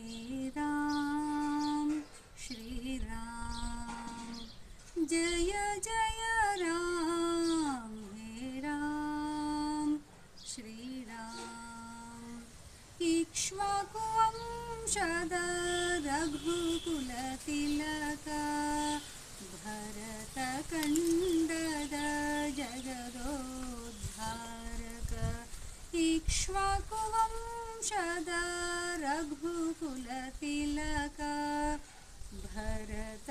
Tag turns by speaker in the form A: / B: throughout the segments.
A: हे राम श्री राम जय जय राम हे राम श्री राम इक्ष्वाकुवंशद रघुकुलतिलक भरतखण्डद जगदोद्धारक इक्ष्वाकुवंशद रघुकुलतिलक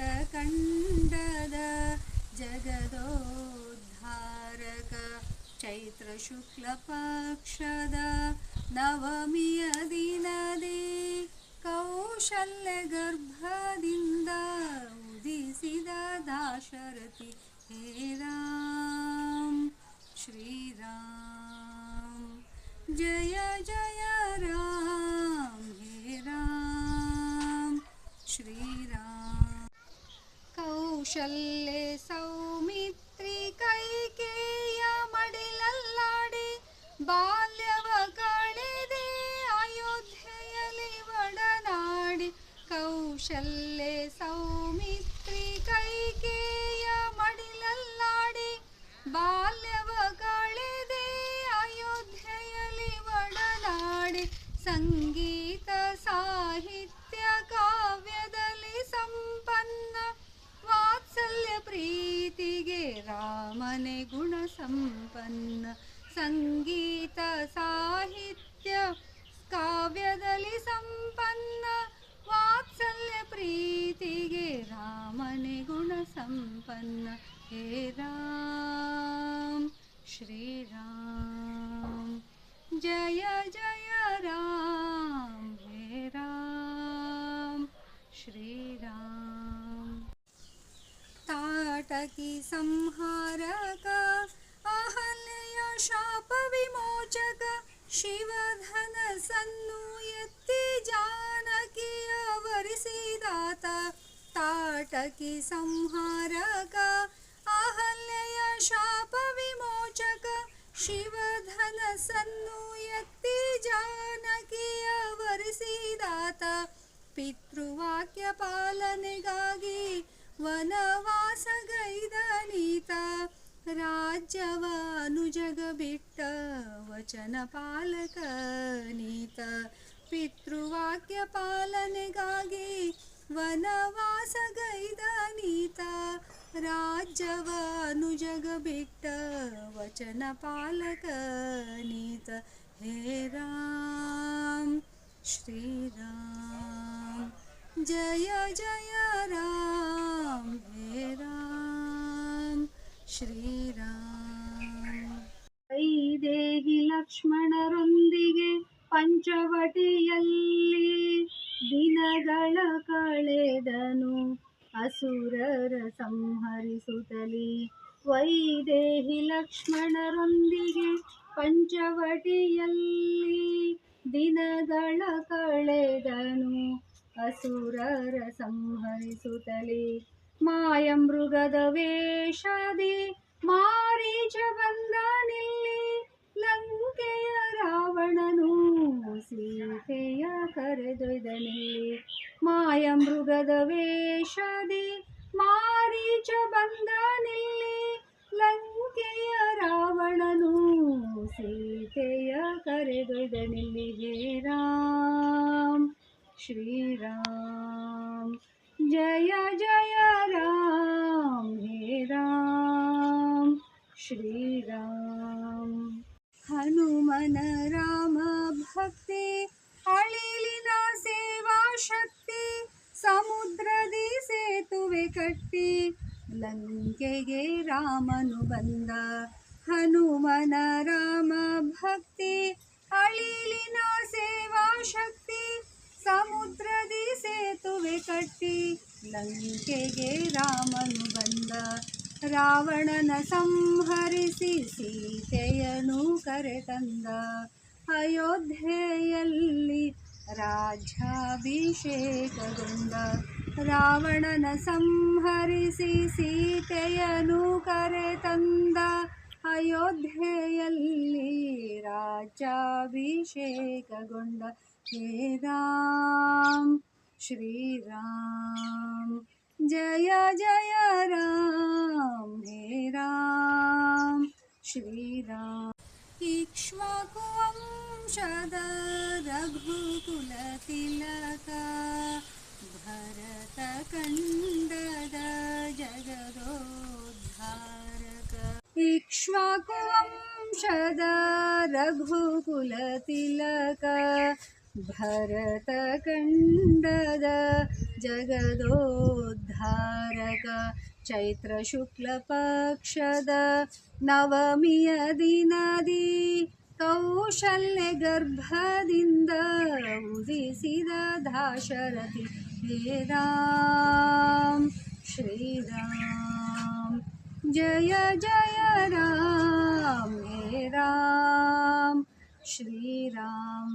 A: भरतखण्डद जगदोद्धारक चैत्रशुक्लपक्षद नवमिಯ ದಿನದಿ ಕೌಶಲ್ಯಗರ್ಭದಿಂದ ಉದಿಸಿದ ದಾಶರಥಿ ಹೇ ರಾಮ್ ಶ್ರೀರಾಮ್ ಜಯ ಜಯ ರಾಮ್ ಹೇ ರಾಮ್ ಶ್ರೀರಾಮ್ ಕೌಶಲ್ಯ ಸೌಮಿತ್ರಿ ಕೈಕೇಯ ಮಡಿಲಲ್ಲಾಡಿ ಬಾಲ್ಯವ ಕಳೆದೆ ಅಯೋಧ್ಯೆಯಲ್ಲಿ ಒಡನಾಡಿ ಕೌಶಲ್ಯ ಸೌಮಿತ್ರಿ ಕೈಕೇಯ ಮಡಿಲಲ್ಲಾಡಿ ಬಾಲ್ಯವ ಕಳೆದೆ ಅಯೋಧ್ಯೆಯಲ್ಲಿ ಒಡನಾಡಿ ಸಂಗೀತ ಸಾಹಿತ್ಯ ಕಾವ್ಯದಲ್ಲಿ ಸಂಪನ್ನ ವಾತ್ಸಲ್ಯ ಪ್ರೀತಿಗೆ ರಾಮನೇ ಗುಣ ಸಂಪನ್ನ ಸಂಗೀತ ಸಾಹಿತ್ಯ ಕಾವ್ಯದಲ್ಲಿ ಸಂಪನ್ನ ವಾತ್ಸಲ್ಯ ಪ್ರೀತಿಗೆ ರಾಮನೇ ಗುಣ ಸಂಪನ್ನ ಹೇ ರಾಮ್ ಶ್ರೀರಾಮ್ ಜಯ ಜಯ ರಾಮ್ ಹೇ ರಾಮ್ ಶ್ರೀರಾಮ್ ತಾಟಕಿ ಸಂಹಾರಕ ಅಹಲ್ಯ ಶಾಪ ವಿಮೋಚಕ ಶಿವಧನ ಸನ್ನು ಎತ್ತಿ ಜಾನಕಿಯ ವರಿಸಿದಾತ ತಾಟಕಿ ಸಂಹಾರಕ ಅಹಲ್ಯ ಶಾಪ ವಿಮೋಚಕ ಶಿವಧನ ಸನ್ನು ಎತ್ತಿ ಜಾನಕಿಯ ವರಿಸಿದಾತ ಪಿತೃವಾಕ್ಯ ಪಾಲನೆಗಾಗಿ ವನವಾಸಗೈದ ನೀತ ರಾಜ್ಯವ ಅನುಜಗ ಬಿಟ್ಟ ವಚನ ಪಾಲಕ ನೀತ ಪಿತೃವಾಕ್ಯ ಪಾಲನೆಗಾಗಿ ವನವಾಸಗೈದ ನೀತ ರಾಜ್ಯವ ಅನುಜಗ ಬಿಟ್ಟ ವಚನ ಪಾಲಕ ನೀತ ಹೇ ರಾಮ್ ಶ್ರೀರಾಮ್ ಜಯ ಜಯ ರಾಮ್ ಹೇ ರಾಮ್ ಶ್ರೀರಾಮ್ ವೈದೇಹಿ ಲಕ್ಷ್ಮಣರೊಂದಿಗೆ ಪಂಚವಟಿಯಲ್ಲಿ ದಿನಗಳ ಕಳೆದನು ಅಸುರರ ಸಂಹರಿಸುತ್ತಲೇ ವೈದೇಹಿ ಲಕ್ಷ್ಮಣರೊಂದಿಗೆ ಪಂಚವಟಿಯಲ್ಲಿ ದಿನಗಳ ಕಳೆದನು ಅಸುರರ ಸಂಹರಿಸುತ್ತಲೇ ಮಾಯಮೃಗದ ವೇಷದಿ ಮಾರೀಚ ಬಂದನಿಲ್ಲಿ ಲಂಕೆಯ ರಾವಣನು ಸೀತೆಯ ಕರೆದೊಯ್ದನಿಲ್ಲಿ ಮಾಯಮೃಗದ ವೇಷದಿ ಮಾರೀಚ ಬಂದನಿಲ್ಲಿ ಲಂಕೆಯ ರಾವಣನು ಸೀತೆಯ ಕರೆದೊಯ್ದನಿಲ್ಲಿ ಹೇ ರಾಮ್ ಶ್ರೀರಾಮ್ ಜಯ ಜಯ ರಾಮ್ ಹೇ ರಾಮ್ ಶ್ರೀರಾಮ್ ಹನುಮನ ರಾಮ ಭಕ್ತಿ ಅಳಿಲಿನ ಸೇವಾ ಶಕ್ತಿ ಸಮುದ್ರದಿ ಸೇತುವೆ ಕಟ್ಟಿ ಲಂಕೆಗೆ ರಾಮನು ಬಂದ ಹನುಮನ ರಾಮ ಭಕ್ತಿ ಅಳಿಲಿನ ಸೇವಾ ಶಕ್ತಿ ಸಮುದ್ರದಿ ಸೇತುವೆ ಕಟ್ಟಿ ಲಂಕೆಗೆ ರಾಮನು ಬಂದ ರಾವಣನ ಸಂಹರಿಸಿ ಸೀತೆಯನು ಕರೆತಂದ ಅಯೋಧ್ಯೆಯಲ್ಲಿ ರಾಜ್ಯಾಭಿಷೇಕಗೊಂಡ ರಾವಣನ ಸಂಹರಿಸಿ ಸೀತೆಯನು ಕರೆತಂದ ಅಯೋಧ್ಯೆಯಲ್ಲಿ ರಾಜ್ಯಾಭಿಷೇಕಗೊಂಡ हे राम श्री राम जय जय राम हे राम श्री राम इक्ष्वाकुवंशद रघुकुलतिलक भरतखण्डद जगदोद्धारक इक्ष्वाकुवंशद रघुकुलतिलक भरतखण्डद जगदोद्धारक चैत्रशुक्लपक्षद नवमिಯ ದಿನದಿ ಕೌಶಲ್ಯಗರ್ಭದಿಂದ ಉದಿಸಿದ ದಾಶರಥಿ ಹೇ ರಾಮ್ ಶ್ರೀರಾಮ್ ಜಯ ಜಯ ರಾಮ್ ಹೇ ರಾಮ್ ಶ್ರೀರಾಮ್